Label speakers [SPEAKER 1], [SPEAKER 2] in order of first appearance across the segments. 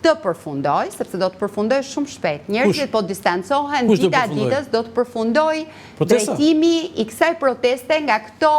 [SPEAKER 1] të përfundoj, sepse do të përfundoj shumë shpejt. Njerëzit po distancohen dita ditës, do të përfundoj drejtimi i kësaj proteste nga këto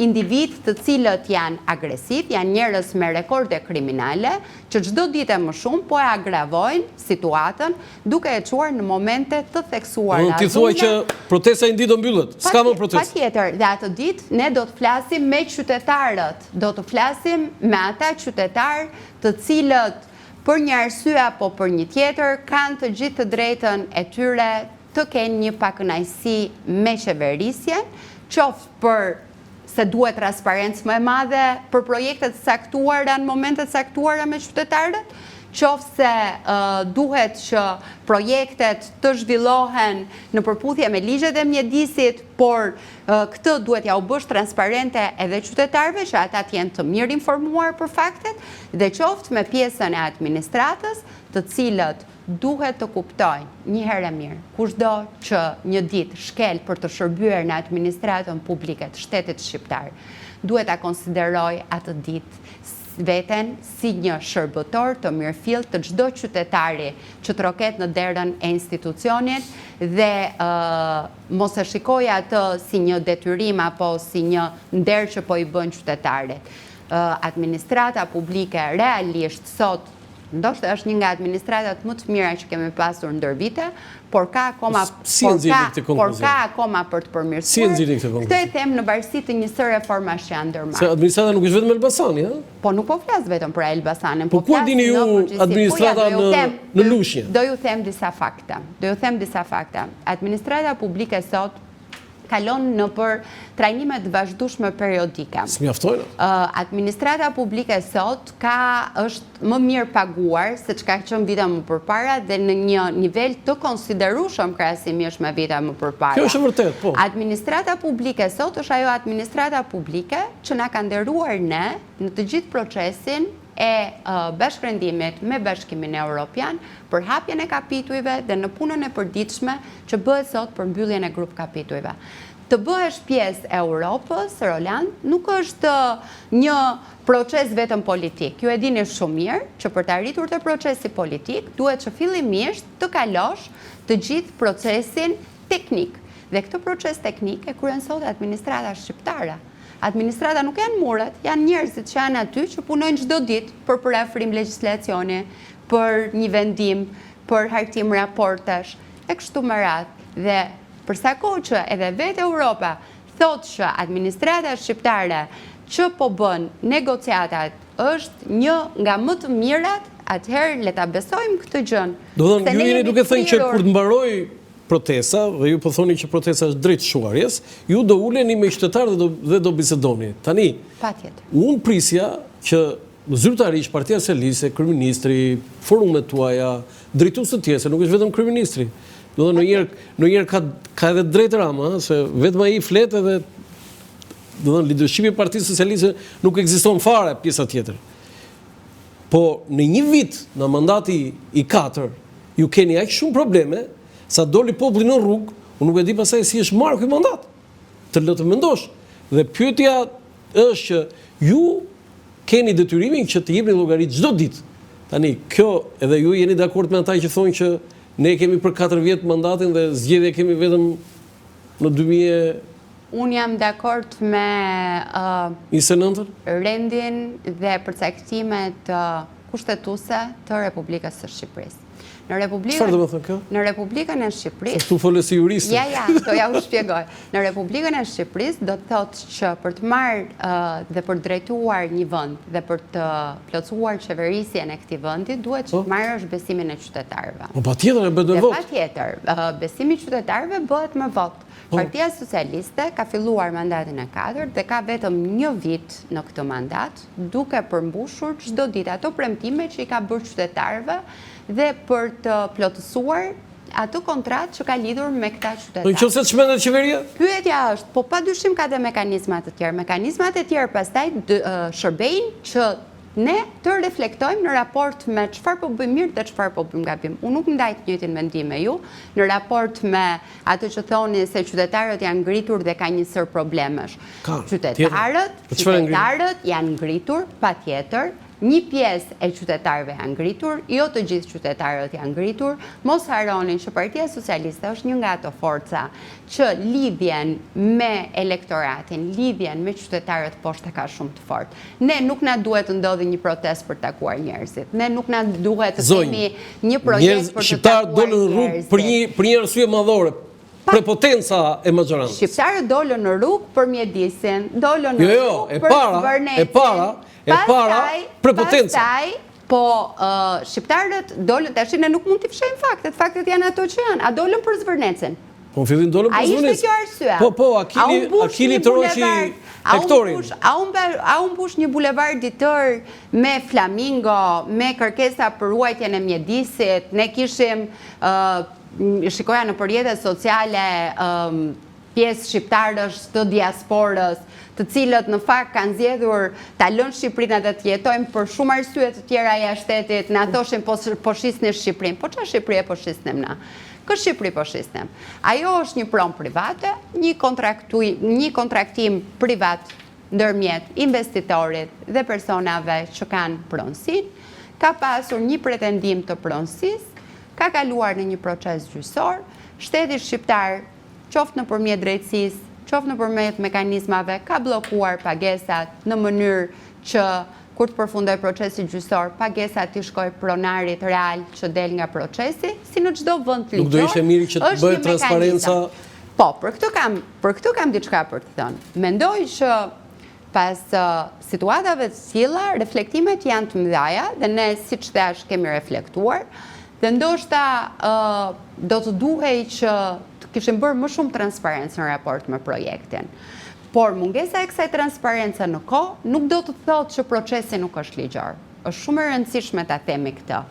[SPEAKER 1] individ të cilët janë agresiv, janë njerëz me rekorde kriminale, që çdo ditë më shumë po e agravojnë situatën duke e çuar në momente të theksuara.
[SPEAKER 2] Ti thuaj që protesta një ditë do mbyllet, s'ka më protestë.
[SPEAKER 1] Patjetër, dhe atë ditë ne do të flasim me qytetarët, do të flasim me ata qytetarë të cilët për një arsye apo për një tjetër, kanë të gjithë të drejtën e tyre të kenë një pakënaqësi me qeverisjen, qoftë për se duhet transparencë më e madhe për projektet saktuara në momentet saktuara me qytetarët, qoftë se duhet që projektet të zhvillohen në përputhje me ligjet e mjedisit, por këtë duhet ja u bësh transparente edhe qytetarëve që ata të jenë të mirë informuar për faktet, dhe qoftë me pjesën e administratës, të cilët duhet të kuptojnë një herë e mirë, kushdo që një ditë shkel për të shërbyer në administratën publike të shtetit shqiptar, duhet ta konsideroj atë ditë veten si një shërbëtor të mirëfill të çdo qytetari që troket në derën e institucionit dhe mos e shikoj atë si një detyrim apo si një nder që po i bën qytetarit. Administrata publike realisht sot ndoshta është një nga administratat më të mira që kemi pasur ndër vite, por ka akoma për të përmirësuar. Këtë e them në varësi të një sër reformash që janë ndërmarrë.
[SPEAKER 2] Se administrata nuk është vetëm Elbasani, ha?
[SPEAKER 1] Po nuk po flas vetëm për Elbasanin,
[SPEAKER 2] po ku dini ju administrata në Lushnjë?
[SPEAKER 1] Do ju them disa fakte. Administrata publike sot kalon në për trajnime të vazhdueshme periodike.
[SPEAKER 2] S'mjaftojnë?
[SPEAKER 1] Administrata publike sot është më mirë paguar se çka ka qenë vite më përpara dhe në një nivel të konsiderueshëm krahasimisht me vite më përpara.
[SPEAKER 2] Kjo është e vërtetë, po.
[SPEAKER 1] Administrata publike sot është ajo administrata publike që na ka nderuar ne në të gjithë procesin e bashkërendimit me Bashkimin Evropian për hapjen e kapitujve dhe në punën e përditshme që bëhet sot për mbylljen e grup kapitujve. Të bëhesh pjesë e Europës, Roland, nuk është një proces vetëm politik. Ju e dini shumë mirë që për të arritur të procesi politik duhet që fillimisht të kalosh të gjithë procesin teknik. Dhe këtë proces teknik e kryen sot administrata shqiptare. Administrata nuk janë muret, janë njerëzit që janë aty që punojnë çdo ditë për parafrim legjislacioni, për një vendim, për hartim raportesh, e kështu me radhë. Dhe përsa kohë që edhe vetë Europa thotë që administrata shqiptare që po bën negociatat është një nga më të mirat, atëherë le ta besojmë këtë gjën.
[SPEAKER 2] Do të thonë, ju jeni duke thënë që kur të mbaroj protesta, dhe ju po thoni që protesta është drejt shuarjes, ju do uleni me qytetarët dhe do bisedoni. Tani, unë prisja që zyrtarisht Partia Socialiste, kryeministri, forumet tuaja, drejtues të tjerë, se nuk është vetëm kryeministri. Do të thonë, në njerë ka edhe drejt Rama, se vetëm ai flet edhe do të thonë leadershipi i Partisë Socialiste nuk ekziston fare pjesa tjetër. Po në një vit në mandati i 4, ju keni aq shumë probleme sa doli populli në rrugë, unë nuk e di pasaj si është marrë ky mandat. Të lë të mendosh. Dhe pyetja është që ju keni detyrimin që të jepni llogari çdo ditë. Tani kjo edhe ju jeni dakord me ata që thonë që ne kemi për 4 vjet mandatin dhe zgjedhje kemi vetëm në 2000.
[SPEAKER 1] Unë jam dakord me rendin dhe përcaktimet kushtetuese të Republikës së Shqipërisë. Në Republikën e Shqipërisë...
[SPEAKER 2] Tu folë si juriste.
[SPEAKER 1] Ja, to ja u shpjegoj. Në Republikën e Shqipërisë do të thotë që për të marrë dhe për të drejtuar një vend dhe për të plotësuar qeverisjen e këtij vendi, duhet që të marrësh besimin e qytetarëve.
[SPEAKER 2] Po patjetër e bëhet me vot.
[SPEAKER 1] Patjetër, besimi i qytetarëve bëhet me vot. Partia Socialiste ka filluar mandatin e 4 dhe ka vetëm një vit në këtë mandat, duke përmbushur çdo ditë ato premtime që i ka bërë qytetarëve dhe për të plotësuar atë kontratë që ka lidhur me këta qytetarë.
[SPEAKER 2] Nëse çmendet qeveria?
[SPEAKER 1] Pyetja është, po padyshim ka dhe mekanizmat të tjerë. Mekanizmat e tjerë pastaj shërbejnë që ne të reflektojmë në raport me çfarë po bëjmë mirë dhe çfarë po bëjmë gabim. Unë nuk ndaj të njëjtin mendim me ju, në raport me atë që thoni se qytetarët janë ngritur dhe ka një sër problemesh. Qytetarët janë ngritur, patjetër, një pjesë e qytetarëve janë ngritur, jo të gjithë qytetarët janë ngritur. Mos haronin që Partia Socialiste është një nga ato forca që lidhjen me elektoratin, lidhjen me qytetarët poshtë ka shumë të fortë. Ne nuk na duhet të ndodhi një protestë për të takuar njerëzit. Ne nuk na duhet të kemi një projekt për të takuar njerëzit.
[SPEAKER 2] Për një arsye madhore, prepotenca e maxhorancës.
[SPEAKER 1] Shqiptarët dolën në rrugë për mjedisin, dolën në rrugë për Zvërnecin.
[SPEAKER 2] E para, prepotenca.
[SPEAKER 1] Pastaj, po shqiptarët dolën, tash ne nuk mund t'i fshejmë faktet. Faktet janë ato që janë. A dolën për Zvërnecin?
[SPEAKER 2] Po fillim dolën për Zvërnecin.
[SPEAKER 1] A ishte kjo arsyeja?
[SPEAKER 2] Po, Akili Troshi Hektorin.
[SPEAKER 1] A u mbush një bulevard ditër me flamingo, me kërkesa për ruajtjen e mjedisit, ne kishim shikoja në përjetet sociale pjesë shqiptarësh të diasporës, të cilët në fakt kanë zgjedhur ta lënë Shqipërinë dhe të jetojnë për shumë arsye të tjera jashtë shtetit, na thoshin po shisni Shqipërinë. Po çfarë Shqipëri po shisnim na? Kë Shqipëri po shisnim? Ajo është një pronë private, një kontraktim privat ndërmjet investitorit dhe personave që kanë pronësinë, ka pasur një pretendim të pronësisë, ka kaluar në një proces gjyqësor, shteti shqiptar, qoftë nëpërmjet drejtësisë, qoftë nëpërmjet mekanizmave, ka bllokuar pagesat në mënyrë që kur të përfundoj procesi gjyqësor, pagesat t'i shkojë pronarit real që del nga procesi, si në çdo vend ligjor.
[SPEAKER 2] Nuk do ishte mirë që të bëhet transparenca?
[SPEAKER 1] Po, për këtu kam diçka për të thënë. Mendoj që pas situatave të tilla, reflektimet janë të mëdha dhe ne siç thash kemi reflektuar. Dhe ndoshta do të duhej që të kishim bërë më shumë transparencë në raport me projektin. Por mungesa e kësaj transparence në kohë nuk do të thotë që procesi nuk është ligjor. Është shumë e rëndësishme ta themi këtë.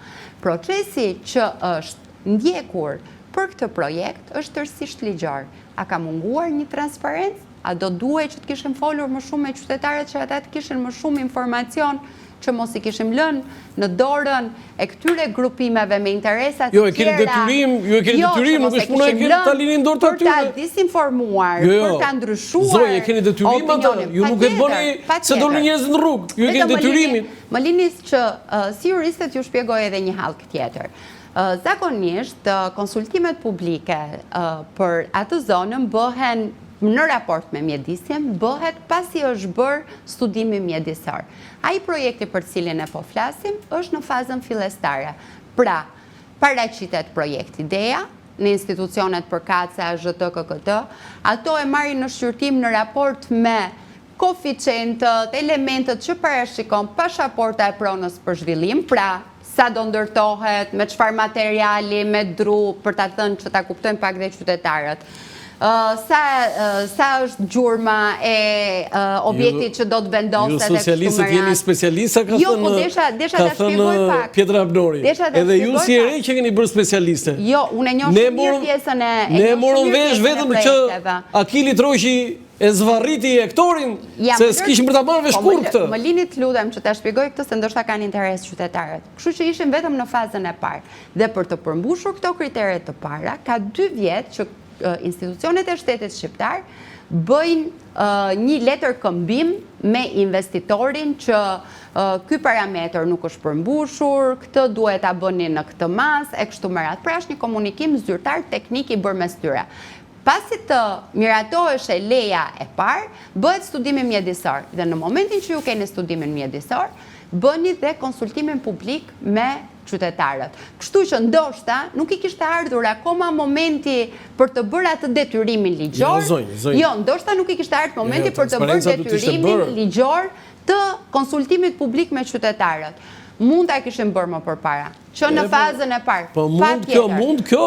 [SPEAKER 1] Procesi që është ndjekur për këtë projekt është tërësisht ligjor. A ka munguar një transparencë? A do duhej që të kishim folur më shumë me qytetarët që ata të kishin më shumë informacion që mos i kishim lënë në dorën e këtyre grupimeve me interesat të tjera.
[SPEAKER 2] Jo, e keni detyrim, nuk është puna e keni ta linin dorë të atyre.
[SPEAKER 1] Për ta disinformuar, për ta ndryshuar.
[SPEAKER 2] Zoe, e keni detyrim atë. Ju nuk e bëni se dolën njerëz në rrugë. Ju e keni detyrimin.
[SPEAKER 1] Më linis që si juristet ju shpjegoj edhe një hallk tjetër. Zakonisht, konsultimet publike për atë zonën bëhen në raport me mjedisin, bëhet pasi është bërë studimi mjedisor. Ai projekti për cilin e po flasim është në fazën fillestare. Pra, paraqitet projekti ideja në institucionet përkatëse AZT, KKT, ato e marrin në shqyrtim në raport me koeficientët, elementët që parashikon pasaporta e pronës për zhvillim, pra sa do ndërtohet, me çfarë materiali, me dru, për ta thënë që ta kuptojnë pak dhe qytetarët. Sa është gjurma e objektit që do të vendoset
[SPEAKER 2] e kështu me radhë. Ju socialistët jeni specialista, ka thënë Pjetra Abnori. Edhe ju si ere që keni bërë specialiste.
[SPEAKER 1] Jo, unë e njoh shumë mirë pjesën e
[SPEAKER 2] Ne morëm vesh vetëm që Akili Troshi e zvarriti Hektorin, se s'kishim për ta marrë vesh kur këtë.
[SPEAKER 1] Më lini të lutem që ta shpjegoj këtë se ndoshta kanë interes qytetarët. Kështu që ishim vetëm në fazën e parë. Dhe për të përmbushur këto kriteret të para, ka 2 vjet që institucionet e shtetit shqiptar bëjnë një letër këmbim me investitorin që ky parametër nuk është përmbushur, këtë duhet ta bëni në këtë mas, e kështu me radhë. Pra është një komunikim zyrtar teknik i bërë mes tyre. Pasi të miratohesh e leja e parë, bëhet studimi mjedisor. Dhe në momentin që ju keni studimin mjedisor, bëni dhe konsultimin publik me qytetarët. Kështu që ndoshta nuk i kishte ardhur akoma momenti për të bërë atë detyrimin ligjor. Jo, ndoshta nuk i kishte ardhur momenti për të bërë detyrimin ligjor të konsultimit publik me qytetarët. Mund ta kishim bërë më përpara, që në fazën e parë.
[SPEAKER 2] Po mund kjo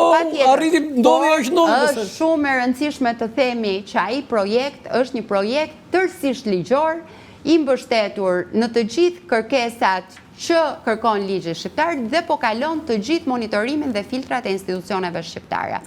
[SPEAKER 2] arriti ndodhi është ndodhi.
[SPEAKER 1] Është shumë e rëndësishme të themi që ai projekt është një projekt tërësisht ligjor, i mbështetur në të gjithë kërkesat që kërkon ligji shqiptar dhe po kalon të gjithë monitorimin dhe filtrat e institucioneve shqiptare.